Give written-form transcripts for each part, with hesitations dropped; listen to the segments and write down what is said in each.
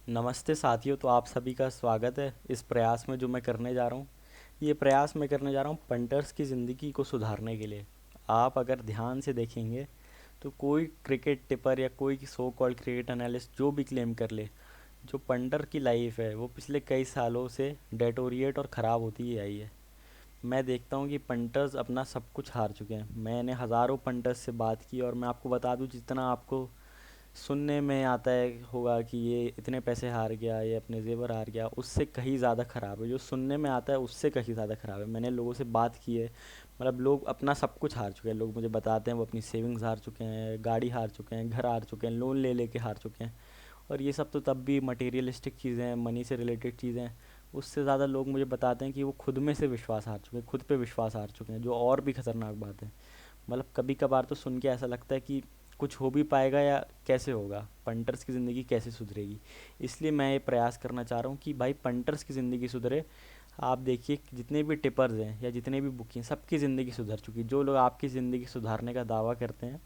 नमस्ते साथियों। तो आप सभी का स्वागत है इस प्रयास में जो मैं करने जा रहा हूँ। ये प्रयास मैं करने जा रहा हूँ पंटर्स की ज़िंदगी को सुधारने के लिए। आप अगर ध्यान से देखेंगे तो कोई क्रिकेट टिपर या कोई सो कॉल्ड क्रिकेट एनालिस्ट जो भी क्लेम कर ले, जो पंटर की लाइफ है वो पिछले कई सालों से डेटोरिएट और ख़राब होती ही आई है। मैं देखता हूँ कि पंटर्स अपना सब कुछ हार चुके हैं। मैंने हज़ारों पंटर्स से बात की और मैं आपको बता दूँ, जितना आपको सुनने में आता है होगा कि ये इतने पैसे हार गया, ये अपने जेवर हार गया, उससे कहीं ज़्यादा ख़राब है। जो सुनने में आता है उससे कहीं ज़्यादा ख़राब है। मैंने लोगों से बात की है, मतलब लोग अपना सब कुछ हार चुके हैं। लोग मुझे बताते हैं वो अपनी सेविंग्स हार चुके हैं, गाड़ी हार चुके हैं, घर हार चुके हैं, लोन ले लेके हार चुके हैं। और ये सब तो तब भी मटेरियलिस्टिक चीज़ें हैं, मनी से रिलेटेड चीज़ें हैं। उससे ज़्यादा लोग मुझे बताते हैं कि वो खुद में से विश्वास हार चुके हैं, खुद पे विश्वास हार चुके हैं, जो और भी ख़तरनाक बात है। मतलब कभी कभार तो सुन के ऐसा लगता है कि कुछ हो भी पाएगा या कैसे होगा, पंटर्स की ज़िंदगी कैसे सुधरेगी। इसलिए मैं ये प्रयास करना चाह रहा हूँ कि भाई पंटर्स की ज़िंदगी सुधरे। आप देखिए कि जितने भी टिपर्स हैं या जितने भी बुकी हैं, सबकी ज़िंदगी सुधर चुकी है। जो लोग आपकी ज़िंदगी सुधारने का दावा करते हैं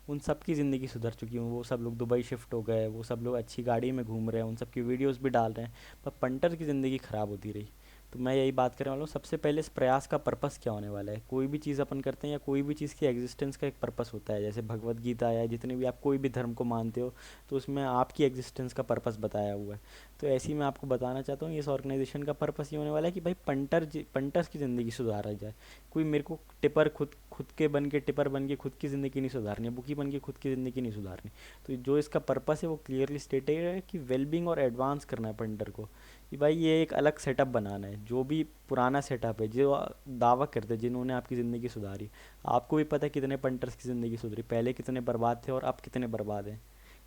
उन सब की ज़िंदगी सुधर चुकी है। वो सब लोग दुबई शिफ्ट हो गए, वो सब लोग अच्छी गाड़ी में घूम रहे हैं, उन सब की वीडियोस भी डाल रहे हैं। पर पंटर की ज़िंदगी ख़राब होती रही। तो मैं यही बात करने वाला हूँ। सबसे पहले इस प्रयास का पर्पस क्या होने वाला है। कोई भी चीज़ अपन करते हैं या कोई भी चीज़ की एग्जिस्टेंस का एक पर्पस होता है। जैसे भगवत गीता या जितने भी आप कोई भी धर्म को मानते हो तो उसमें आपकी एग्जिस्टेंस का पर्पस बताया हुआ है। तो ऐसे ही मैं आपको बताना चाहता हूँ, इस ऑर्गेनाइजेशन का पर्पस ये होने वाला है कि भाई पंटर्स की ज़िंदगी सुधारा जाए। कोई मेरे को टिपर खुद खुद के बन के टिपर बन के खुद की ज़िंदगी नहीं सुधारनी है, बुकी बन के खुद की ज़िंदगी नहीं सुधारनी। तो जो इसका पर्पस है वो क्लियरली स्टेटेड है कि वेलबींग और एडवांस करना है पंटर को। कि भाई ये एक अलग सेटअप बनाना है। जो भी पुराना सेटअप है, जो दावा करते हैं जिन्होंने आपकी ज़िंदगी सुधारी, आपको भी पता है कितने पंटर्स की ज़िंदगी सुधरी, पहले कितने बर्बाद थे और अब कितने बर्बाद हैं।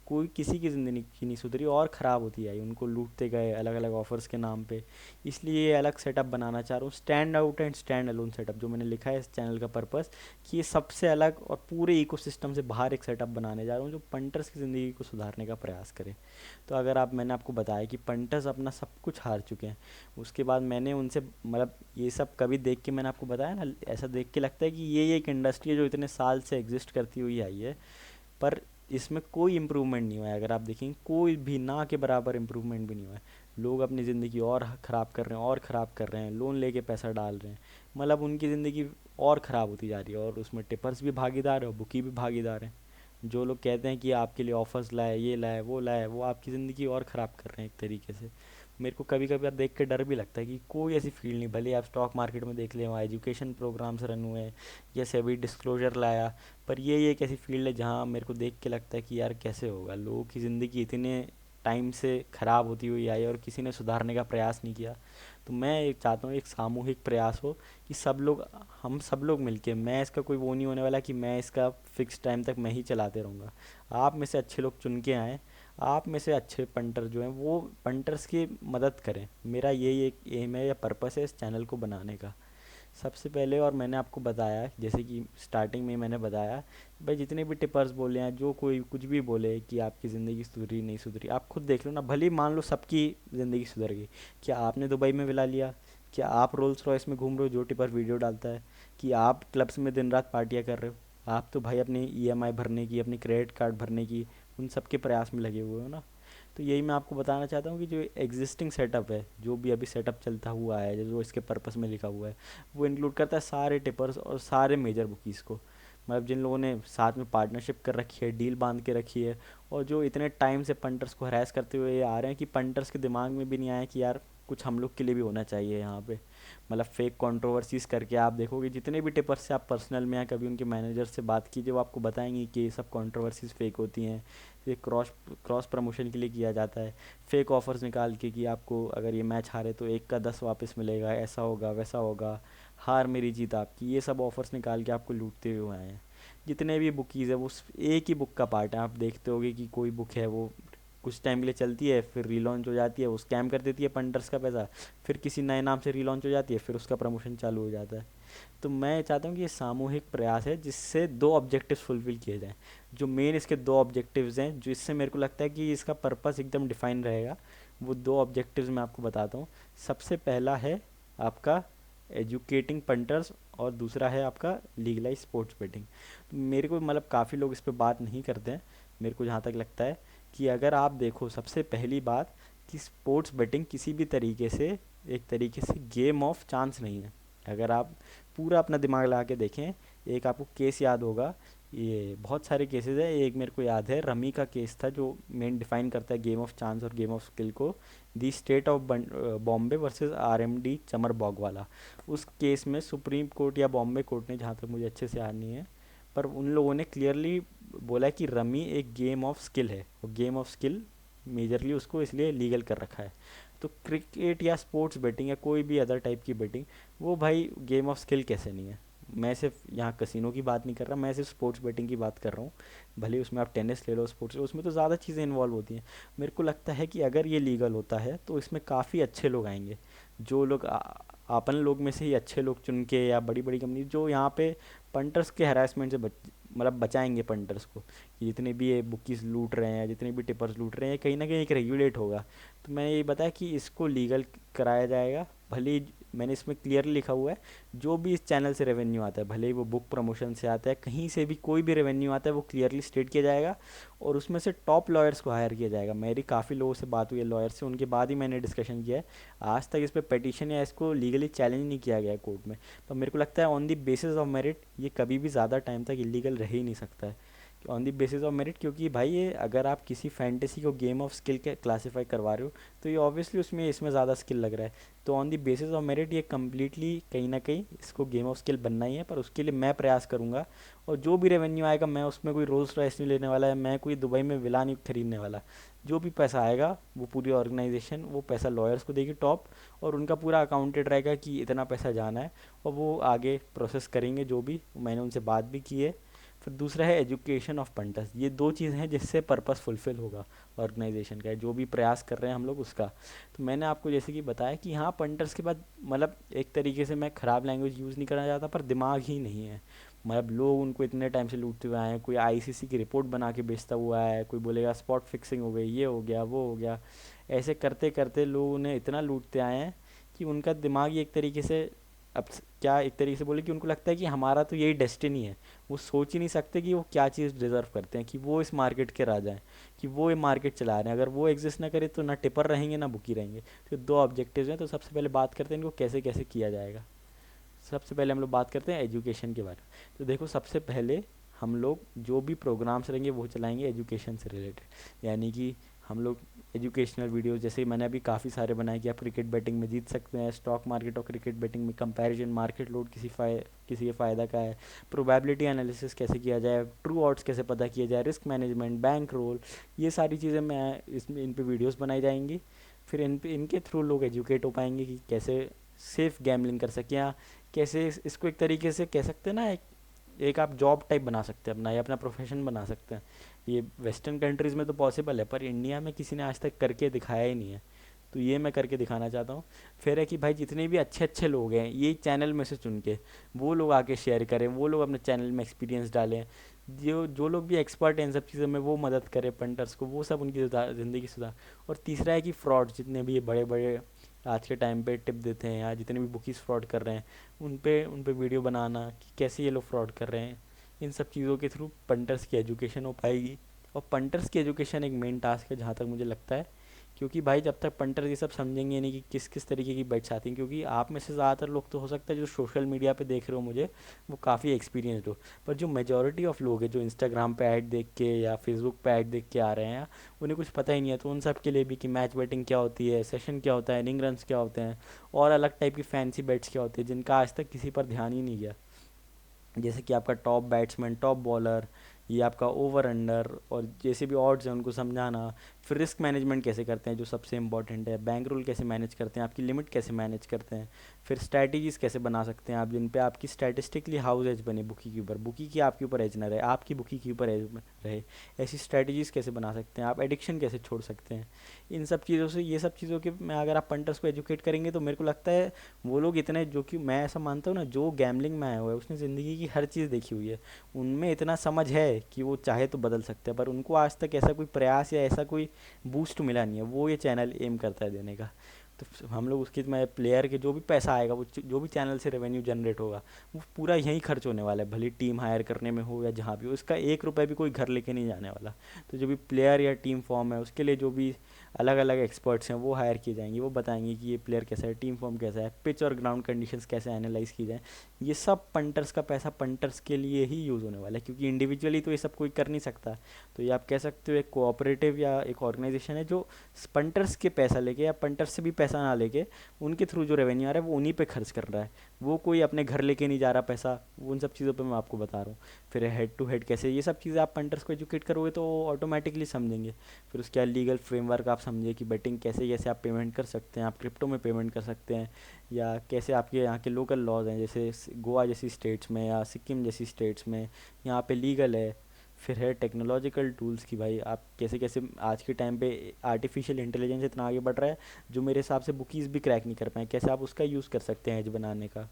कोई किसी की ज़िंदगी की नहीं सुधरी और ख़राब होती आई, उनको लूटते गए अलग अलग ऑफर्स के नाम पे। इसलिए ये अलग सेटअप बनाना चाह रहा हूँ, stand out and stand alone setup. जो मैंने लिखा है इस चैनल का पर्पस, कि ये सबसे अलग और पूरे इकोसिस्टम से बाहर एक सेटअप बनाने जा रहा हूँ जो पंटर्स की ज़िंदगी को सुधारने का प्रयास करे। तो अगर आप मैंने आपको बताया कि पंटर्स अपना सब कुछ हार चुके हैं, उसके बाद मैंने उनसे मतलब ये सब कभी देख के मैंने आपको बताया ना, ऐसा देख के लगता है कि ये एक इंडस्ट्री है जो इतने साल से एग्जिस्ट करती हुई आई है, पर इसमें कोई इम्प्रूवमेंट नहीं हुआ है। अगर आप देखेंगे कोई भी ना के बराबर इम्प्रूवमेंट भी नहीं हुआ है। लोग अपनी ज़िंदगी और ख़राब कर रहे हैं और ख़राब कर रहे हैं, लोन लेके पैसा डाल रहे हैं। मतलब उनकी ज़िंदगी और ख़राब होती जा रही है, और उसमें टिपर्स भी भागीदार है और बुकी भी भागीदार है। जो लोग कहते हैं कि आपके लिए ऑफर्स लाए, ये लाए, वो आपकी ज़िंदगी और ख़राब कर रहे हैं एक तरीके से। मेरे को कभी कभी देख के डर भी लगता है कि कोई ऐसी फील्ड नहीं, भले आप स्टॉक मार्केट में देख लें, वहाँ एजुकेशन प्रोग्राम्स रन हुए हैं या सेबी डिस्क्लोजर लाया, पर ये एक ऐसी फील्ड है जहाँ मेरे को देख के लगता है कि यार कैसे होगा। लोगों की ज़िंदगी इतने टाइम से ख़राब होती हुई आई और किसी ने सुधारने का प्रयास नहीं किया। तो मैं एक चाहता हूँ एक सामूहिक प्रयास हो कि सब लोग, हम सब लोग मिलके, मैं इसका कोई वो नहीं होने वाला कि मैं इसका फिक्स टाइम तक मैं ही चलाते रहूँगा। आप में से अच्छे लोग चुन के आएँ, आप में से अच्छे पंटर जो हैं वो पंटर्स की मदद करें। मेरा यही एक एम है या पर्पस है इस चैनल को बनाने का। सबसे पहले, और मैंने आपको बताया जैसे कि स्टार्टिंग में मैंने बताया, भाई जितने भी टिपर्स बोले हैं, जो कोई कुछ भी बोले कि आपकी ज़िंदगी सुधरी नहीं सुधरी, आप खुद देख लो ना। भले ही मान लो सबकी ज़िंदगी सुधर गई, क्या आपने दुबई में विला लिया? क्या आप रोल्स रॉयस में घूम रहे हो जो टिपर वीडियो डालता है? कि आप क्लब्स में दिन रात पार्टियाँ कर रहे हो? आप तो भाई अपनी ईएमआई भरने की, अपनी क्रेडिट कार्ड भरने की, उन सब के प्रयास में लगे हुए हो ना। तो यही मैं आपको बताना चाहता हूँ कि जो एग्जिस्टिंग सेटअप है, जो भी अभी सेटअप चलता हुआ है, जो इसके पर्पस में लिखा हुआ है, वो इंक्लूड करता है सारे टिपर्स और सारे मेजर बुकीज़ को। मतलब जिन लोगों ने साथ में पार्टनरशिप कर रखी है, डील बांध के रखी है, और जो इतने टाइम से पंटर्स को हरास करते हुए आ रहे हैं कि पंटर्स के दिमाग में भी नहीं आया कि यार कुछ हम लोग के लिए भी होना चाहिए यहाँ पे। मतलब फेक कंट्रोवर्सीज करके आप देखोगे जितने भी टिपर्स से आप पर्सनल में या कभी उनके मैनेजर से बात कीजिए, वो आपको बताएंगे कि ये सब कंट्रोवर्सीज फेक होती हैं। ये क्रॉस क्रॉस प्रमोशन के लिए किया जाता है। फेक ऑफर्स निकाल के कि आपको अगर ये मैच हारे तो एक का 10 वापस मिलेगा, ऐसा होगा वैसा होगा, हार मेरी जीत आपकी, ये सब ऑफर्स निकाल के आपको लूटते हुए आए हैं। जितने भी बुकीज़ है वो एक ही बुक का पार्ट है। आप देखते होगे कि कोई बुक है वो कुछ टाइम के लिए चलती है, फिर रीलॉन्च हो जाती है, वो स्कैम कर देती है पंटर्स का पैसा, फिर किसी नए नाम से रीलॉन्च हो जाती है, फिर उसका प्रमोशन चालू हो जाता है। तो मैं चाहता हूँ कि ये सामूहिक प्रयास है जिससे दो ऑब्जेक्टिव्स फुलफिल किए जाएं। जो मेन इसके दो ऑब्जेक्टिव्स हैं, जो इससे मेरे को लगता है कि इसका पर्पस एकदम डिफाइन रहेगा, वो दो ऑब्जेक्टिव्स मैं आपको बताता हूँ। सबसे पहला है आपका एजुकेटिंग पंटर्स, और दूसरा है आपका लीगलाइज स्पोर्ट्स बेटिंग। तो मेरे को मतलब काफ़ी लोग इस पर बात नहीं करते हैं। मेरे को जहाँ तक लगता है कि अगर आप देखो, सबसे पहली बात कि स्पोर्ट्स बेटिंग किसी भी तरीके से एक तरीके से गेम ऑफ चांस नहीं है। अगर आप पूरा अपना दिमाग लगा के देखें, एक आपको केस याद होगा, ये बहुत सारे केसेस है, एक मेरे को याद है रमी का केस था जो मेन डिफाइन करता है गेम ऑफ चांस और गेम ऑफ स्किल को, the state of Bombay versus RMD Chamarbaugwala. उस केस में सुप्रीम कोर्ट या बॉम्बे कोर्ट ने, जहाँ तक मुझे अच्छे से याद नहीं है, पर उन लोगों ने क्लियरली बोला कि रमी एक गेम ऑफ स्किल है, और गेम ऑफ स्किल मेजरली उसको इसलिए लीगल कर रखा है। तो क्रिकेट या स्पोर्ट्स बेटिंग या कोई भी अदर टाइप की बेटिंग, वो भाई गेम ऑफ स्किल कैसे नहीं है। मैं सिर्फ यहाँ कसिनो की बात नहीं कर रहा, मैं सिर्फ स्पोर्ट्स बेटिंग की बात कर रहा हूँ। भले उसमें आप टेनिस ले लो, स्पोर्ट्स, उसमें तो ज़्यादा चीज़ें इन्वॉल्व होती हैं। मेरे को लगता है कि अगर ये लीगल होता है तो इसमें काफ़ी अच्छे लोग आएंगे, जो लोग अपन लोग में से ही अच्छे लोग चुन के, या बड़ी बड़ी कंपनी जो यहाँ पे पंटर्स के हरासमेंट से मतलब बचाएंगे पंटर्स को, कि जितने भी ये बुकीज लूट रहे हैं, जितने भी टिपर्स लूट रहे हैं, कहीं ना कहीं एक रेगुलेट होगा। तो मैंने ये बताया कि इसको लीगल कराया जाएगा। भले ही मैंने इसमें क्लियरली लिखा हुआ है, जो भी इस चैनल से रेवेन्यू आता है, भले ही वो बुक प्रमोशन से आता है, कहीं से भी कोई भी रेवेन्यू आता है, वो क्लियरली स्टेट किया जाएगा, और उसमें से टॉप लॉयर्स को हायर किया जाएगा। मेरी काफ़ी लोगों से बात हुई है लॉयर से, उनके बाद ही मैंने डिस्कशन किया है। आज तक इस पर पेटिशन या इसको लीगली चैलेंज नहीं किया गया है कोर्ट में। तो मेरे को लगता है on the basis of merit ये कभी भी ज़्यादा टाइम तक इलीगल रह ही नहीं सकता है, on the basis of merit. क्योंकि भाई ये अगर आप किसी फैंटेसी को गेम ऑफ स्किल के क्लासीफाई करवा रहे हो, तो ये ऑब्वियसली उसमें इसमें ज़्यादा स्किल लग रहा है। तो on the basis of merit ये कम्प्लीटली कहीं ना कहीं इसको गेम ऑफ स्किल बनना ही है। पर उसके लिए मैं प्रयास करूँगा, और जो भी रेवेन्यू आएगा, मैं उसमें कोई रोल्स रॉयस नहीं लेने वाला है, मैं कोई दुबई में विला नहीं खरीदने वाला। जो भी पैसा आएगा वो पूरी ऑर्गेनाइजेशन वो पैसा लॉयर्स को देगी टॉप, और उनका पूरा अकाउंटेड रहेगा कि इतना पैसा जाना है, और वो आगे प्रोसेस करेंगे जो भी। मैंने उनसे बात भी की है। फिर दूसरा है एजुकेशन ऑफ पंटर्स। ये दो चीज़ें हैं जिससे पर्पस फुलफिल होगा ऑर्गेनाइजेशन का, जो भी प्रयास कर रहे हैं हम लोग उसका। तो मैंने आपको जैसे कि बताया कि हाँ, पंटर्स के बाद मतलब एक तरीके से मैं ख़राब लैंग्वेज यूज़ नहीं करना चाहता, पर दिमाग ही नहीं है। मतलब लोग उनको इतने टाइम से लूटते हुए आए हैं, कोई आईसीसी की रिपोर्ट बना के बेचता हुआ है, कोई बोलेगा स्पॉट फिक्सिंग हो गई, ये हो गया, वो हो गया। ऐसे करते करते लोग उन्हें इतना लूटते आए हैं कि उनका दिमाग ही एक तरीके से, अब क्या एक तरीके से बोले, कि उनको लगता है कि हमारा तो यही डेस्टिनी है। वो सोच ही नहीं सकते कि वो क्या चीज़ डिज़र्व करते हैं, कि वो इस मार्केट के राजा हैं, कि वो ये मार्केट चला रहे हैं। अगर वो एग्जिस्ट ना करे तो ना टिपर रहेंगे ना बुकी रहेंगे। तो दो ऑब्जेक्टिव्स हैं। तो सबसे पहले बात करते हैं इनको कैसे कैसे किया जाएगा। सबसे पहले हम लोग बात करते हैं एजुकेशन के बारे में। तो देखो, सबसे पहले हम लोग जो भी प्रोग्राम्स रहेंगे वो चलाएंगे एजुकेशन से रिलेटेड, यानी कि हम लोग एजुकेशनल वीडियोस, जैसे मैंने अभी काफ़ी सारे बनाए कि आप क्रिकेट बेटिंग में जीत सकते हैं, स्टॉक मार्केट और क्रिकेट बेटिंग में कंपैरिजन, मार्केट लोड किसी के फ़ायदा का है, प्रोबेबिलिटी एनालिसिस कैसे किया जाए, ट्रू ऑड्स कैसे पता किया जाए, रिस्क मैनेजमेंट, बैंक रोल, ये सारी चीज़ें मैं इसमें इन पे वीडियोस बनाई जाएंगी। फिर इनके थ्रू लोग एजुकेट हो पाएंगे कि कैसे सेफ़ गैमलिंग कर सकें, या कैसे इसको एक तरीके से कह सकते हैं ना, एक आप जॉब टाइप बना सकते हैं अपना, या अपना प्रोफेशन बना सकते हैं। ये वेस्टर्न कंट्रीज़ में तो पॉसिबल है, पर इंडिया में किसी ने आज तक करके दिखाया ही नहीं है। तो ये मैं करके दिखाना चाहता हूँ। फिर है कि भाई जितने भी अच्छे अच्छे लोग हैं ये चैनल में से चुन के वो लोग आके शेयर करें, वो लोग अपने चैनल में एक्सपीरियंस डालें। जो जो लोग भी एक्सपर्ट हैं इन सब चीज़ों में, वो मदद करें पंटर्स को, वो सब उनकी ज़िंदगी सुधार। और तीसरा है कि फ्रॉड, जितने भी ये बड़े बड़े आज के टाइम पे टिप देते हैं, या जितने भी बुकीज़ फ्रॉड कर रहे हैं, उन पे वीडियो बनाना कि कैसे ये लोग फ्रॉड कर रहे हैं। इन सब चीज़ों के थ्रू पंटर्स की एजुकेशन हो पाएगी। और पंटर्स की एजुकेशन एक मेन टास्क है जहाँ तक मुझे लगता है, क्योंकि भाई जब तक पंटर ये सब समझेंगे नहीं कि किस किस तरीके की बेट्स आती हैं, क्योंकि आप में से ज़्यादातर लोग तो हो सकता है जो सोशल मीडिया पे देख रहे हो मुझे, वो काफ़ी एक्सपीरियंसड हो। पर जो मेजॉरिटी ऑफ लोग हैं जो इंस्टाग्राम पे ऐड देख के या फेसबुक पे ऐड देख के आ रहे हैं, उन्हें कुछ पता ही नहीं है। तो उन सब के लिए भी कि मैच बेटिंग क्या होती है, सेशन क्या होता है, इनिंग रन्स क्या होते हैं, और अलग टाइप की फैंसी बेट्स क्या होती है, जिनका आज तक किसी पर ध्यान ही नहीं गया। जैसे कि आपका टॉप बैट्समैन, टॉप बॉलर, ये आपका ओवर अंडर, और जैसे भी ऑड्स हैं उनको समझाना। फिर रिस्क मैनेजमेंट कैसे करते हैं जो सबसे इंपॉर्टेंट है, बैंक रूल कैसे मैनेज करते हैं, आपकी लिमिट कैसे मैनेज करते हैं। फिर स्ट्रैटेजीज़ कैसे बना सकते हैं आप, जिन पे आपकी स्टैटिस्टिकली हाउस एज बने बुकी के ऊपर, बुकी की आपके ऊपर एज ना रहे, आपकी बुकी के ऊपर एज रहे। ऐसी स्ट्रैटेजीज़ कैसे बना सकते हैं आप, एडिक्शन कैसे छोड़ सकते हैं। इन सब चीज़ों से, ये सब चीज़ों के में अगर आप पंटर्स को एजुकेट करेंगे तो मेरे को लगता है वो लोग इतने, जो कि मैं ऐसा मानता हूँ ना, जो गैमलिंग में आया हुआ है उसने ज़िंदगी की हर चीज़ देखी हुई है, उनमें इतना समझ है कि वो चाहे तो बदल सकते हैं। पर उनको आज तक ऐसा कोई प्रयास या ऐसा कोई बूस्ट मिला नहीं है, वो ये चैनल एम करता है देने का। तो हम लोग उसकी, मैं प्लेयर के जो भी पैसा आएगा, वो जो भी चैनल से रेवेन्यू जनरेट होगा, वो पूरा यहीं खर्च होने वाला है, भले टीम हायर करने में हो या जहाँ भी हो। उसका 1 रुपये भी कोई घर लेके नहीं जाने वाला। तो जो भी प्लेयर या टीम फॉर्म है उसके लिए जो भी अलग अलग एक्सपर्ट्स हैं वो हायर किए जाएंगे, वो बताएंगे कि ये प्लेयर कैसा है, टीम फॉर्म कैसा है, पिच और ग्राउंड कंडीशंस कैसे एनालाइज की जाए। ये सब पंटर्स का पैसा पंटर्स के लिए ही यूज़ होने वाला है, क्योंकि इंडिविजुअली तो ये सब कोई कर नहीं सकता। तो ये आप कह सकते हो एक कोऑपरेटिव या एक ऑर्गेनाइजेशन है जो पंटर्स के पैसा लेके या पंटर्स से भी पैसा ना लेके उनके थ्रू जो रेवेन्यू आ रहा है वो उन्हीं पे खर्च कर रहा है। वो कोई अपने घर लेके नहीं जा रहा पैसा, वो उन सब चीज़ों पे मैं आपको बता रहा हूँ। फिर हेड टू हेड कैसे, ये सब चीज़ें आप पंटर्स को एजुकेट करोगे तो ऑटोमेटिकली समझेंगे। फिर उसके बाद लीगल फ्रेमवर्क आप समझिए कि बेटिंग कैसे कैसे आप पेमेंट कर सकते हैं, आप क्रिप्टो में पेमेंट कर सकते हैं, या कैसे आपके यहाँ के लोकल लॉज हैं, जैसे गोवा जैसी स्टेट्स में या सिक्किम जैसी स्टेट्स में यहाँ पे लीगल है। फिर है टेक्नोलॉजिकल टूल्स की भाई आप कैसे कैसे आज के टाइम पे आर्टिफिशियल इंटेलिजेंस इतना आगे बढ़ रहा है जो मेरे हिसाब से बुकीज़ भी क्रैक नहीं कर पाए, कैसे आप उसका यूज़ कर सकते हैं एज बनाने का।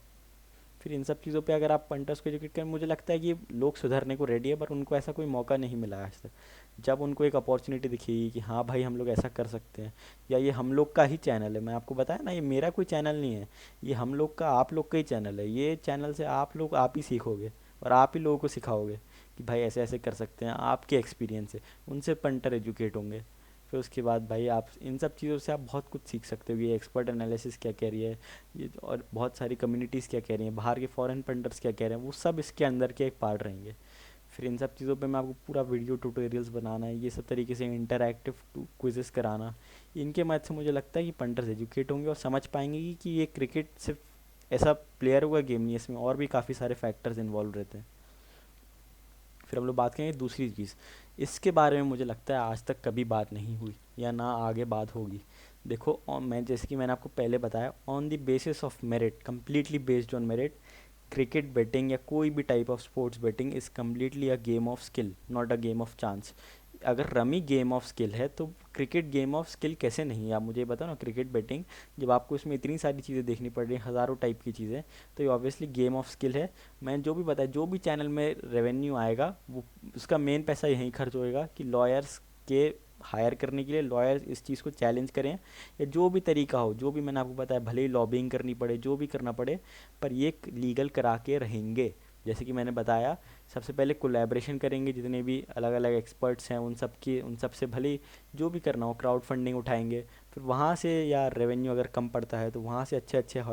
फिर इन सब चीज़ों पे अगर आप पंटर्स को एजुकेट करें, मुझे लगता है कि लोग सुधरने को रेडी है, पर उनको ऐसा कोई मौका नहीं मिला है आज तक। जब उनको एक अपॉर्चुनिटी दिखेगी कि हाँ भाई हम लोग ऐसा कर सकते हैं, या ये हम लोग का ही चैनल है, मैं आपको बताया ना ये मेरा कोई चैनल नहीं है, ये हम लोग का आप लोग का ही चैनल है, ये चैनल से आप लोग आप ही सीखोगे और आप ही लोगों को सिखाओगे कि भाई ऐसे ऐसे कर सकते हैं, आपके एक्सपीरियंस से उनसे पंटर एजुकेट होंगे। फिर उसके बाद भाई आप इन सब चीज़ों से आप बहुत कुछ सीख सकते हो, ये एक्सपर्ट एनालिसिस क्या कह रही है, ये और बहुत सारी कम्युनिटीज़ क्या कह रही हैं, बाहर के फॉरेन पंडर्स क्या कह रहे हैं, वो सब इसके अंदर के एक पार्ट रहेंगे। फिर इन सब चीज़ों पे मैं आपको पूरा वीडियो ट्यूटोरियल्स बनाना है, ये सब तरीके से इंटरैक्टिव क्विजेस कराना, इनके मदद से मुझे लगता है कि पंटर्स एजुकेट होंगे और समझ पाएंगे कि ये क्रिकेट सिर्फ ऐसा प्लेयर हुआ गेम नहीं है, इसमें और भी काफ़ी सारे फैक्टर्स इन्वॉल्व रहते हैं। फिर हम लोग बात करेंगे दूसरी चीज़, इसके बारे में मुझे लगता है आज तक कभी बात नहीं हुई या ना आगे बात होगी। देखो मैं जैसे कि मैंने आपको पहले बताया, on the basis of merit, completely based on merit, cricket betting या कोई भी type of sports betting is completely a game of skill, not a game of chance. अगर रमी गेम ऑफ स्किल है तो क्रिकेट गेम ऑफ स्किल कैसे नहीं है? आप मुझे बताओ ना, क्रिकेट बेटिंग जब आपको इसमें इतनी सारी चीज़ें देखनी पड़ रही हैं, हज़ारों टाइप की चीज़ें, तो ये ऑब्वियसली गेम ऑफ स्किल है। मैं जो भी बताया, जो भी चैनल में रेवेन्यू आएगा वो उसका मेन पैसा यहीं खर्च होएगा कि लॉयर्स के हायर करने के लिए लॉयर्स इस चीज़ को चैलेंज करें, या जो भी तरीका हो, जो भी मैंने आपको बताया, भले ही लॉबिंग करनी पड़े, जो भी करना पड़े, पर ये लीगल करा के रहेंगे। जैसे कि मैंने बताया, सबसे पहले कोलैबोरेशन करेंगे, जितने भी अलग अलग एक्सपर्ट्स हैं उन सब से भले जो भी करना हो क्राउड फंडिंग उठाएंगे, फिर वहाँ से या रेवेन्यू अगर कम पड़ता है तो वहाँ से अच्छे अच्छे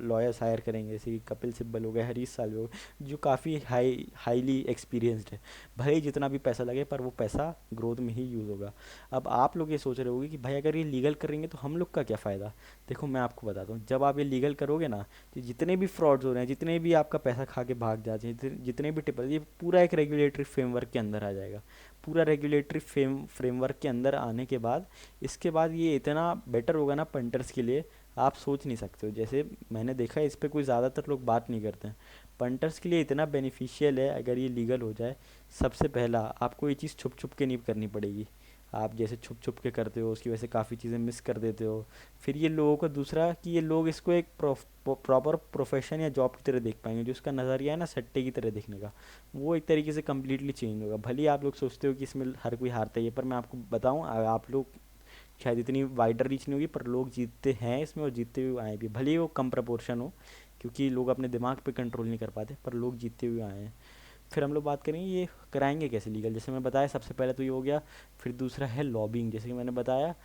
लॉयर्स हायर करेंगे, जैसे कि कपिल सिब्बल हो गए, हरीश साल्वे हो गए, जो काफ़ी हाईली एक्सपीरियंस्ड है। भले ही जितना भी पैसा लगे पर वो पैसा ग्रोथ में ही यूज़ होगा। अब आप लोग ये सोच रहे होंगे कि भाई अगर ये लीगल करेंगे तो हम लोग का क्या फ़ायदा। देखो मैं आपको बताता हूँ, जब आप ये लीगल करोगे ना, तो जितने भी फ्रॉड्स हो रहे हैं, जितने भी आपका पैसा खा के भाग जाते हैं, जितने भी टिपल, ये पूरा एक रेगुलेटरी फ्रेमवर्क के अंदर आ जाएगा। पूरा रेगुलेटरी फ्रेमवर्क के अंदर आने के बाद, इसके बाद ये इतना बेटर होगा ना पंटर्स के लिए, आप सोच नहीं सकते हो। जैसे मैंने देखा है, इस पे कोई ज़्यादातर लोग बात नहीं करते हैं, पंटर्स के लिए इतना बेनिफिशियल है अगर ये लीगल हो जाए। सबसे पहला, आपको ये चीज़ छुप छुप के नहीं करनी पड़ेगी। आप जैसे छुप छुप के करते हो उसकी वजह से काफ़ी चीज़ें मिस कर देते हो। फिर ये लोगों को दूसरा कि ये लोग इसको एक प्रॉपर प्रोफेशन या जॉब की तरह देख पाएंगे, जो इसका नज़रिया है ना सट्टे की तरह देखने का, वो एक तरीके से कम्प्लीटली चेंज होगा। भले ही आप लोग सोचते हो कि इसमें हर कोई हारता ही है, पर मैं आपको बताऊं, आप लोग शायद इतनी वाइडर रीच नहीं होगी, पर लोग जीतते हैं इसमें और जीतते हुए आए भी, भले ही वो कम प्रपोर्शन हो, क्योंकि लोग अपने दिमाग पे कंट्रोल नहीं कर पाते, पर लोग जीतते हुए आए हैं। फिर हम लोग बात करेंगे ये कराएंगे कैसे लीगल, जैसे मैं बताया सबसे पहले तो ये हो गया। फिर दूसरा है लॉबिंग, जैसे कि मैंने बताया,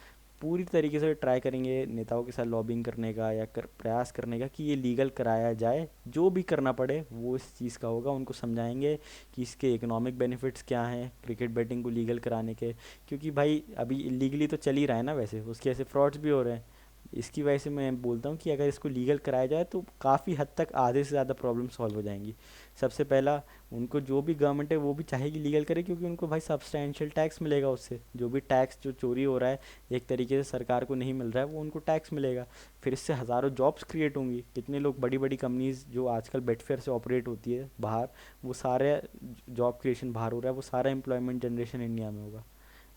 पूरी तरीके से ट्राई करेंगे नेताओं के साथ लॉबिंग करने का या प्रयास करने का कि ये लीगल कराया जाए। जो भी करना पड़े वो इस चीज़ का होगा, उनको समझाएंगे कि इसके इकोनॉमिक बेनिफिट्स क्या हैं क्रिकेट बैटिंग को लीगल कराने के, क्योंकि भाई अभी इलीगली तो चल ही रहा है ना, वैसे उसके ऐसे फ्रॉड्स भी हो रहे हैं। इसकी वजह से मैं बोलता हूँ कि अगर इसको लीगल कराया जाए तो काफ़ी हद तक आधे से ज़्यादा प्रॉब्लम सॉल्व हो जाएंगी। सबसे पहला, उनको जो भी गवर्नमेंट है वो भी चाहेगी लीगल करे, क्योंकि उनको भाई सब्सटैंशियल टैक्स मिलेगा उससे, जो भी टैक्स जो चोरी हो रहा है एक तरीके से सरकार को नहीं मिल रहा है वो उनको टैक्स मिलेगा। फिर इससे हज़ारों जॉब्स क्रिएट होंगी। कितने लोग, बड़ी बड़ी कंपनीज जो आजकल बेटफेयर से ऑपरेट होती है बाहर, वो सारे जॉब क्रिएशन बाहर हो रहा है, वो सारा एम्प्लॉयमेंट जनरेशन इंडिया में होगा।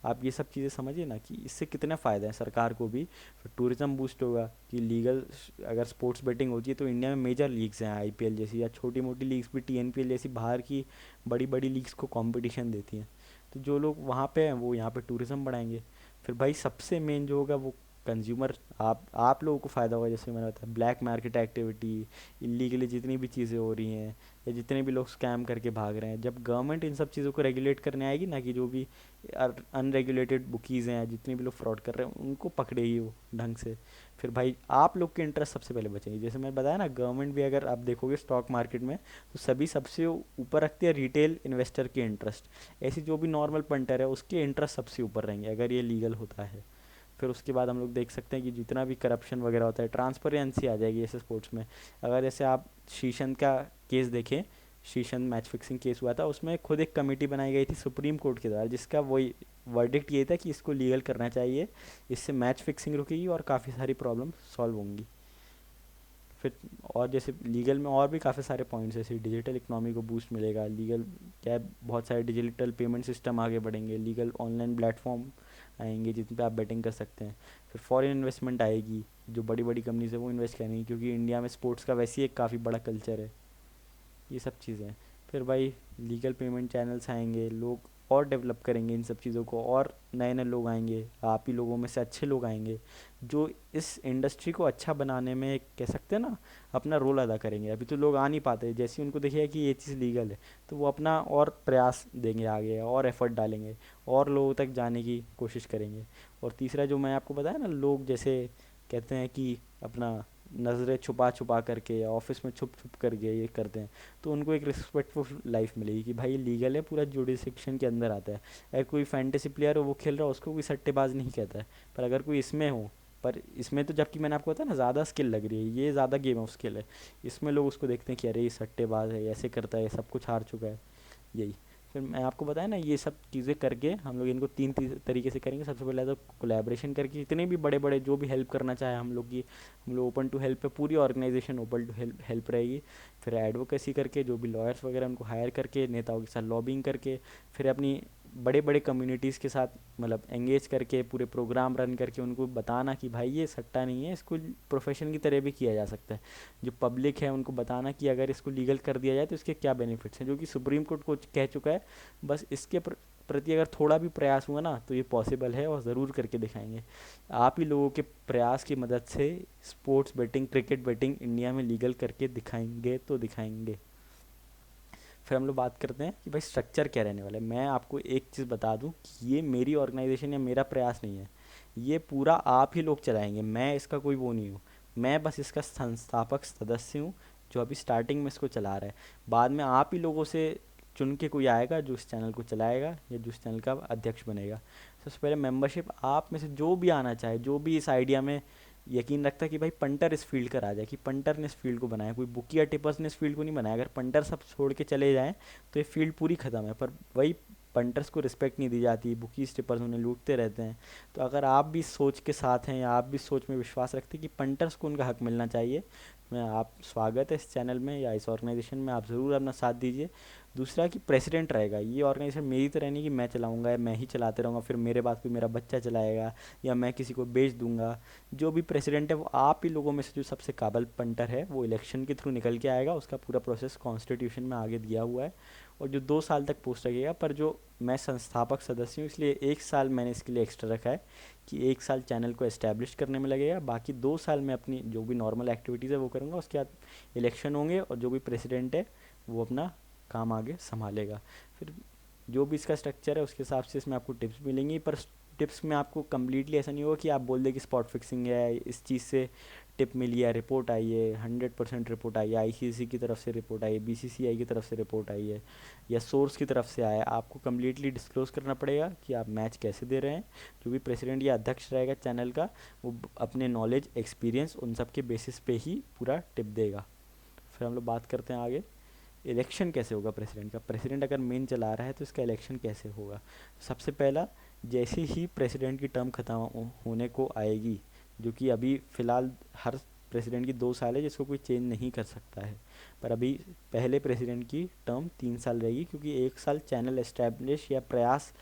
आप ये सब चीज़ें समझिए ना कि इससे कितने फ़ायदे हैं सरकार को भी। फिर टूरिज़्म बूस्ट होगा कि लीगल अगर स्पोर्ट्स बेटिंग होती है तो इंडिया में मेजर लीग्स हैं, आईपीएल जैसी, या छोटी मोटी लीग्स भी टीएनपीएल जैसी बाहर की बड़ी बड़ी लीग्स को कंपटीशन देती हैं। तो जो लोग वहाँ पे हैं वो यहाँ पे टूरिज़्म बढ़ाएंगे। फिर भाई सबसे मेन जो होगा वो कंज्यूमर आप लोगों को फ़ायदा होगा। जैसे मैंने बताया ब्लैक मार्केट एक्टिविटी, इलीगली जितनी भी चीज़ें हो रही हैं या जितने भी लोग स्कैम करके भाग रहे हैं, जब गवर्नमेंट इन सब चीज़ों को रेगुलेट करने आएगी ना, कि जो भी अनरेगुलेटेड बुकीज़ हैं, जितने भी लोग फ्रॉड कर रहे हैं उनको पकड़ेगी वो ढंग से, फिर भाई आप लोग के इंटरेस्ट सबसे पहले बचेंगे। जैसे मैंने बताया ना, गवर्नमेंट भी अगर आप देखोगे स्टॉक मार्केट में, तो सभी सबसे ऊपर रखते हैं रिटेल इन्वेस्टर के इंटरेस्ट। ऐसी जो भी नॉर्मल पंटर है उसके इंटरेस्ट सबसे ऊपर रहेंगे अगर ये लीगल होता है। फिर उसके बाद हम लोग देख सकते हैं कि जितना भी करप्शन वगैरह होता है, ट्रांसपेरेंसी आ जाएगी ऐसे स्पोर्ट्स में। अगर जैसे आप शीशन का केस देखें, शीशन मैच फिक्सिंग केस हुआ था, उसमें खुद एक कमेटी बनाई गई थी सुप्रीम कोर्ट के द्वारा, जिसका वही वर्डिक्ट ये था कि इसको लीगल करना चाहिए, इससे मैच फिक्सिंग रुकेगी और काफ़ी सारी प्रॉब्लम सॉल्व होंगी। फिर और जैसे लीगल में और भी काफ़ी सारे पॉइंट्स, जैसे डिजिटल इकोनॉमी को बूस्ट मिलेगा, लीगल क्या है, बहुत सारे डिजिटल पेमेंट सिस्टम आगे बढ़ेंगे, लीगल ऑनलाइन प्लेटफॉर्म आएंगे जिन पे आप बेटिंग कर सकते हैं। फिर फॉरेन इन्वेस्टमेंट आएगी, जो बड़ी बड़ी कंपनीज है वो इन्वेस्ट करेंगी, क्योंकि इंडिया में स्पोर्ट्स का वैसे ही एक काफ़ी बड़ा कल्चर है। ये सब चीज़ें हैं। फिर भाई लीगल पेमेंट चैनल्स आएंगे, लोग और डेवलप करेंगे इन सब चीज़ों को, और नए नए लोग आएंगे, आप ही लोगों में से अच्छे लोग आएंगे जो इस इंडस्ट्री को अच्छा बनाने में, कह सकते हैं ना, अपना रोल अदा करेंगे। अभी तो लोग आ नहीं पाते, जैसे ही उनको दिखेगा कि ये चीज़ लीगल है तो वो अपना और प्रयास देंगे आगे, और एफर्ट डालेंगे, और लोगों तक जाने की कोशिश करेंगे। और तीसरा जो मैं आपको बताया ना, लोग जैसे कहते हैं कि अपना नज़रें छुपा छुपा करके या ऑफिस में छुप छुप करके ये करते हैं, तो उनको एक रिस्पेक्टफुल लाइफ मिलेगी कि भाई ये लीगल है, पूरा जुडिसिक्शन के अंदर आता है। अगर कोई फैंटेसी प्लेयर हो वो खेल रहा हो, उसको कोई सट्टेबाज नहीं कहता है। पर अगर कोई इसमें हो, पर इसमें तो जबकि मैंने आपको बताया ना ज़्यादा स्किल लग रही है, ये ज़्यादा गेम ऑफ स्किल है, इसमें लोग उसको देखते हैं कि अरे ये सट्टेबाज है, ऐसे करता है, सब कुछ हार चुका है, यही। फिर मैं आपको बताया ना, ये सब चीज़ें करके हम लोग इनको तीन तरीके से करेंगे। सबसे पहले तो कोलैबोरेशन करके, जितने भी बड़े बड़े जो भी हेल्प करना चाहे हम लोग की, हम लोग ओपन टू हेल्प है, पूरी ऑर्गेनाइजेशन ओपन टू हेल्प रहेगी। फिर एडवोकेसी करके, जो भी लॉयर्स वगैरह उनको हायर करके, नेताओं के साथ लॉबिंग करके, फिर अपनी बड़े बड़े कम्युनिटीज़ के साथ मतलब एंगेज करके, पूरे प्रोग्राम रन करके उनको बताना कि भाई ये सट्टा नहीं है, इसको प्रोफेशन की तरह भी किया जा सकता है। जो पब्लिक है उनको बताना कि अगर इसको लीगल कर दिया जाए तो इसके क्या बेनिफिट्स हैं, जो कि सुप्रीम कोर्ट को कह चुका है। बस इसके प्रति अगर थोड़ा भी प्रयास हुआ ना तो ये पॉसिबल है, और ज़रूर करके दिखाएंगे। आप ही लोगों के प्रयास की मदद से sports betting, cricket betting India में लीगल करके दिखाएंगे तो दिखाएंगे। फिर हम लोग बात करते हैं कि भाई स्ट्रक्चर क्या रहने वाला है। मैं आपको एक चीज़ बता दूं कि ये मेरी ऑर्गेनाइजेशन या मेरा प्रयास नहीं है, ये पूरा आप ही लोग चलाएंगे, मैं इसका कोई वो नहीं हूँ। मैं बस इसका संस्थापक सदस्य हूँ, जो अभी स्टार्टिंग में इसको चला रहा है। बाद में आप ही लोगों से चुन के कोई आएगा जो इस चैनल को चलाएगा या जो इस चैनल का अध्यक्ष बनेगा। सबसे पहले मेंबरशिप, आप में से जो भी आना चाहे, जो भी इस आइडिया में यकीन रखता है कि भाई पंटर इस फील्ड का राजा है, कि पंटर ने इस फील्ड को बनाया, कोई बुकी या टिपर्स ने इस फील्ड को नहीं बनाया। अगर पंटर सब छोड़ के चले जाएं तो ये फील्ड पूरी ख़त्म है। पर वही पंटर्स को रिस्पेक्ट नहीं दी जाती, बुकीज टिपर्स उन्हें लूटते रहते हैं। तो अगर आप भी सोच के साथ हैं, या आप भी सोच में विश्वास रखते हैं कि पंटर्स को उनका हक मिलना चाहिए, मैं आप स्वागत है इस चैनल में या इस ऑर्गेनाइजेशन में, आप ज़रूर अपना साथ दीजिए। दूसरा कि प्रेसिडेंट रहेगा, ये ऑर्गेनाइजेशन मेरी तरह नहीं कि मैं चलाऊंगा या मैं ही चलाते रहूँगा, फिर मेरे बाद कोई मेरा बच्चा चलाएगा या मैं किसी को बेच दूंगा। जो भी प्रेसिडेंट है वो आप ही लोगों में से जो सबसे काबिल पंटर है वो इलेक्शन के थ्रू निकल के आएगा। उसका पूरा प्रोसेस कॉन्स्टिट्यूशन में आगे दिया हुआ है, और जो 2 साल तक पोस्ट लगेगा। पर जो मैं संस्थापक सदस्य हूँ इसलिए 1 साल मैंने इसके लिए एक्स्ट्रा रखा है, कि 1 साल चैनल को एस्टेब्लिश करने में लगेगा, बाकी 2 साल में अपनी जो भी नॉर्मल एक्टिविटीज़ है वो करूँगा। उसके बाद इलेक्शन होंगे और जो भी प्रेसिडेंट है वो अपना काम आगे संभालेगा। फिर जो भी इसका स्ट्रक्चर है उसके हिसाब से इसमें आपको टिप्स मिलेंगी, पर टिप्स में आपको कम्प्लीटली ऐसा नहीं होगा कि आप बोल दें कि स्पॉट फिक्सिंग है, इस चीज़ से टिप मिली है, रिपोर्ट आई है, 100% रिपोर्ट आई है, आईसीसी की तरफ से रिपोर्ट आई है, बीसीसीआई की तरफ से रिपोर्ट आई है, या सोर्स की तरफ से आया है। आपको कम्प्लीटली डिस्क्लोज करना पड़ेगा कि आप मैच कैसे दे रहे हैं। जो भी प्रेसिडेंट या अध्यक्ष रहेगा चैनल का, वो अपने नॉलेज, एक्सपीरियंस, उन सब के बेसिस पे ही पूरा टिप देगा। फिर हम लोग बात करते हैं आगे, इलेक्शन कैसे होगा प्रेसिडेंट का। प्रेसिडेंट अगर मेन चला रहा है तो इसका इलेक्शन कैसे होगा। सबसे पहला, जैसे ही प्रेसिडेंट की टर्म ख़त्म होने को आएगी, जो कि अभी फ़िलहाल हर प्रेसिडेंट की 2 साल है जिसको कोई चेंज नहीं कर सकता है, पर अभी पहले प्रेसिडेंट की टर्म 3 साल रहेगी, क्योंकि 1 साल चैनल एस्टैब्लिश या प्रयास,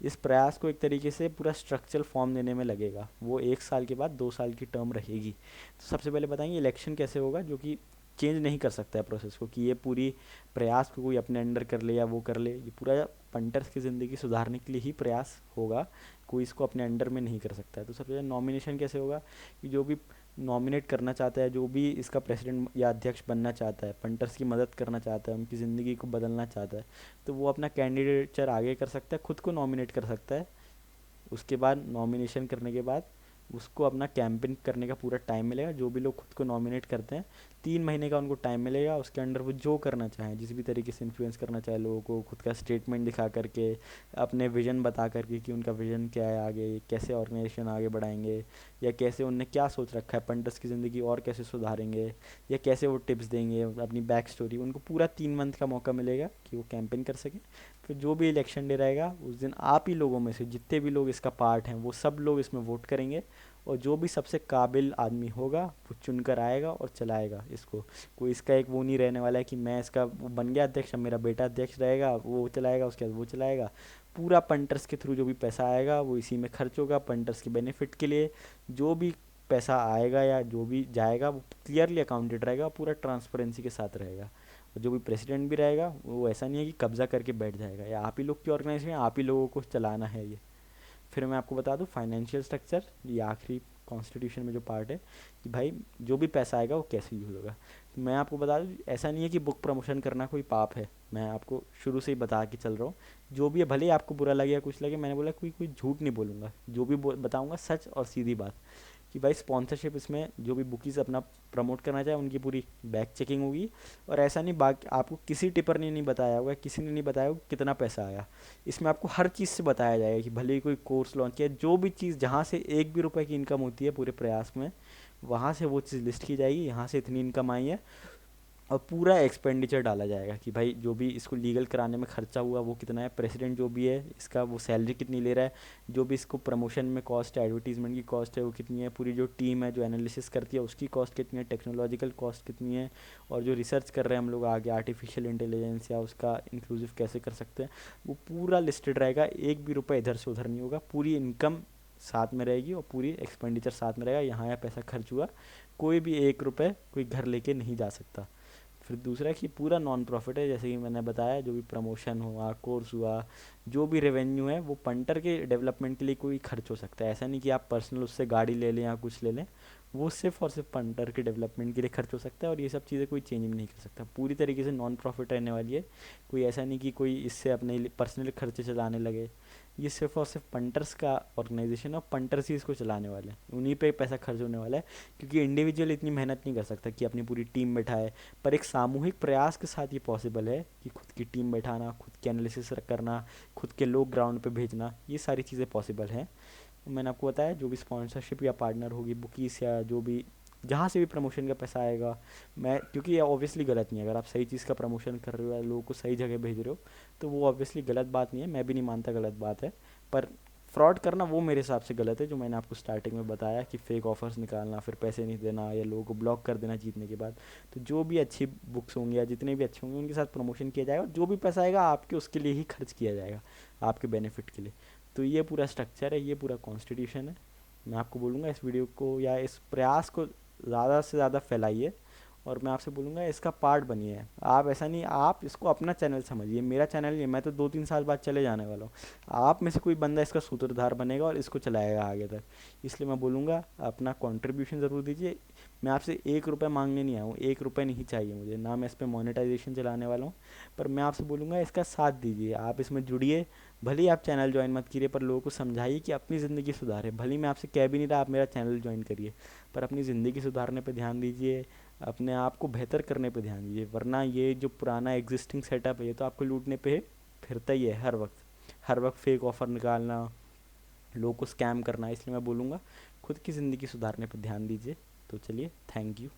इस प्रयास को एक तरीके से पूरा स्ट्रक्चरल फॉर्म देने में लगेगा। वो 1 साल के बाद 2 साल की टर्म रहेगी। तो सबसे पहले बताएंगे इलेक्शन कैसे होगा, जो कि चेंज नहीं कर सकता है प्रोसेस को, कि ये पूरी प्रयास को कोई अपने अंडर कर ले या वो कर ले। ये पूरा पंटर्स की ज़िंदगी सुधारने के लिए ही प्रयास होगा, कोई इसको अपने अंडर में नहीं कर सकता है। तो सबसे पहले नॉमिनेशन कैसे होगा कि जो भी नॉमिनेट करना चाहता है, जो भी इसका प्रेसिडेंट या अध्यक्ष बनना चाहता है, पंटर्स की मदद करना चाहता है, उनकी ज़िंदगी को बदलना चाहता है, तो वो अपना कैंडिडेचर आगे कर सकता है, खुद को नॉमिनेट कर सकता है। उसके बाद नॉमिनेशन करने के बाद उसको अपना कैंपेन करने का पूरा टाइम मिलेगा। जो भी लोग खुद को नॉमिनेट करते हैं 3 महीने का उनको टाइम मिलेगा, उसके अंडर वो जो करना चाहें, जिस भी तरीके से इन्फ्लुएंस करना चाहे लोगों को, खुद का स्टेटमेंट दिखा करके, अपने विजन बता करके कि उनका विजन क्या है, आगे कैसे ऑर्गेनाइजेशन आगे बढ़ाएंगे, या कैसे उनने क्या सोच रखा है, पंटर्स की ज़िंदगी और कैसे सुधारेंगे, या कैसे वो टिप्स देंगे, अपनी बैक स्टोरी। उनको पूरा 3 मंथ का मौका मिलेगा कि वो कैंपेन कर सकें। फिर जो भी इलेक्शन डे रहेगा उस दिन आप ही लोगों में से जितने भी लोग इसका पार्ट हैं वो सब लोग इसमें वोट करेंगे, और जो भी सबसे काबिल आदमी होगा वो चुनकर आएगा और चलाएगा इसको। कोई इसका एक वो नहीं रहने वाला है कि मैं इसका वो बन गया अध्यक्ष, अब मेरा बेटा अध्यक्ष रहेगा, वो चलाएगा, उसके बाद वो चलाएगा। पूरा पंटर्स के थ्रू जो भी पैसा आएगा वो इसी में खर्च होगा, पंटर्स के बेनिफिट के लिए। जो भी पैसा आएगा या जो भी जाएगा वो क्लियरली अकाउंटेड रहेगा, पूरा ट्रांसपेरेंसी के साथ रहेगा। और जो भी प्रेसिडेंट भी रहेगा वो ऐसा नहीं है कि कब्जा करके बैठ जाएगा, या आप ही लोग की ऑर्गेनाइजेशन, आप ही लोगों को चलाना है ये। फिर मैं आपको बता दूं फाइनेंशियल स्ट्रक्चर, ये आखिरी कॉन्स्टिट्यूशन में जो पार्ट है कि भाई जो भी पैसा आएगा वो कैसे यूज़ होगा। तो मैं आपको बता दूं ऐसा नहीं है कि बुक प्रमोशन करना कोई पाप है, मैं आपको शुरू से ही बता के चल रहा हूँ। जो भी है, भले ही आपको बुरा लगे या कुछ लगे, मैंने बोला कोई कोई झूठ नहीं बोलूँगा, जो भी बताऊँगा सच और सीधी बात। कि भाई स्पॉन्सरशिप, इसमें जो भी बुकीज़ अपना प्रमोट करना चाहे उनकी पूरी बैक चेकिंग होगी। और ऐसा नहीं बाकी आपको किसी टिपर ने नहीं बताया होगा, किसी ने नहीं बताया होगा कितना पैसा आया। इसमें आपको हर चीज़ से बताया जाएगा कि भले ही कोई कोर्स लॉन्च किया, जो भी चीज़ जहाँ से 1 भी रुपए की इनकम होती है पूरे प्रयास में, वहाँ से वो चीज़ लिस्ट की जाएगी, यहाँ से इतनी इनकम आई है। और पूरा एक्सपेंडिचर डाला जाएगा कि भाई जो भी इसको लीगल कराने में खर्चा हुआ वो कितना है, प्रेसिडेंट जो भी है इसका वो सैलरी कितनी ले रहा है, जो भी इसको प्रमोशन में कॉस्ट है, एडवर्टीजमेंट की कॉस्ट है वो कितनी है, पूरी जो टीम है जो एनालिसिस करती है उसकी कॉस्ट कितनी है, टेक्नोलॉजिकल कॉस्ट कितनी है, और जो रिसर्च कर रहे हैं हम लोग आगे आर्टिफिशियल इंटेलिजेंस या उसका इंक्लूसिव कैसे कर सकते हैं, वो पूरा लिस्टेड रहेगा। 1 भी रुपये इधर से उधर नहीं होगा, पूरी इनकम साथ में रहेगी और पूरी एक्सपेंडिचर साथ में रहेगा। यहाँ यह पैसा खर्च हुआ, कोई भी 1 रुपये कोई घर लेके नहीं जा सकता। फिर दूसरा कि पूरा नॉन प्रॉफिट है, जैसे कि मैंने बताया जो भी प्रमोशन हुआ, कोर्स हुआ, जो भी रेवेन्यू है वो पंटर के डेवलपमेंट के लिए कोई खर्च हो सकता है। ऐसा नहीं कि आप पर्सनल उससे गाड़ी ले लें या कुछ ले लें, वो सिर्फ और सिर्फ पंटर के डेवलपमेंट के लिए खर्च हो सकता है। और ये सब चीज़ें कोई चेंज नहीं कर सकता, पूरी तरीके से नॉन प्रॉफिट रहने वाली है। कोई ऐसा नहीं कि कोई इससे अपने पर्सनल खर्चे चलाने लगे, ये सिर्फ और सिर्फ पंटर्स का ऑर्गेनाइजेशन है, पंटर्स ही इसको चलाने वाले हैं, उन्हीं पे पैसा खर्च होने वाला है। क्योंकि इंडिविजुअल इतनी मेहनत नहीं कर सकता कि अपनी पूरी टीम बैठाए, पर एक सामूहिक प्रयास के साथ ये पॉसिबल है कि खुद की टीम बैठाना, खुद की एनालिसिस करना, खुद के लोग ग्राउंड पे भेजना, ये सारी चीज़ें पॉसिबल हैं। मैंने आपको बताया जो भी स्पॉन्सरशिप या पार्टनर होगी, बुकीज़ या जो भी जहाँ से भी प्रमोशन का पैसा आएगा, मैं क्योंकि ये ऑब्वियसली गलत नहीं है, अगर आप सही चीज़ का प्रमोशन कर रहे हो या लोगों को सही जगह भेज रहे हो तो वो ऑब्वियसली गलत बात नहीं है, मैं भी नहीं मानता गलत बात है। पर फ्रॉड करना वो मेरे हिसाब से गलत है, जो मैंने आपको स्टार्टिंग में बताया कि फेक ऑफर्स निकालना, फिर पैसे नहीं देना या लोगों को ब्लॉक कर देना जीतने के बाद। तो जो भी अच्छी बुक्स होंगी या जितने भी अच्छे होंगे उनके साथ प्रमोशन किया जाएगा, और जो भी पैसा आएगा आपके उसके लिए ही खर्च किया जाएगा, आपके बेनिफिट के लिए। तो ये पूरा स्ट्रक्चर है, ये पूरा कॉन्स्टिट्यूशन है। मैं आपको बोलूँगा इस वीडियो को या इस प्रयास को ज़्यादा से ज़्यादा फैलाइए, और मैं आपसे बोलूँगा इसका पार्ट बनिए। आप ऐसा नहीं, आप इसको अपना चैनल समझिए, मेरा चैनल नहीं है, मैं तो 2-3 साल बाद चले जाने वाला हूँ। आप में से कोई बंदा इसका सूत्रधार बनेगा और इसको चलाएगा आगे तक। इसलिए मैं बोलूँगा अपना कंट्रीब्यूशन ज़रूर दीजिए। मैं आपसे 1 रुपये मांगने नहीं आया हूँ, 1 रुपये नहीं चाहिए मुझे, ना मैं इस पर मोनेटाइजेशन चलाने वाला हूँ। पर मैं आपसे बोलूँगा इसका साथ दीजिए, आप इसमें जुड़िए। भले ही आप चैनल ज्वाइन मत करिए, पर लोगों को समझाइए कि अपनी ज़िंदगी सुधारें। भले ही मैं आपसे कह भी नहीं रहा आप मेरा चैनल ज्वाइन करिए, पर अपनी ज़िंदगी सुधारने पर ध्यान दीजिए, अपने आप को बेहतर करने पे ध्यान दीजिए। वरना ये जो पुराना एग्जिस्टिंग सेटअप है ये तो आपको लूटने पे फिरता ही है हर वक्त, हर वक्त फेक ऑफर निकालना, लोगों को स्कैम करना। इसलिए मैं बोलूँगा खुद की ज़िंदगी सुधारने पर ध्यान दीजिए। तो चलिए, थैंक यू।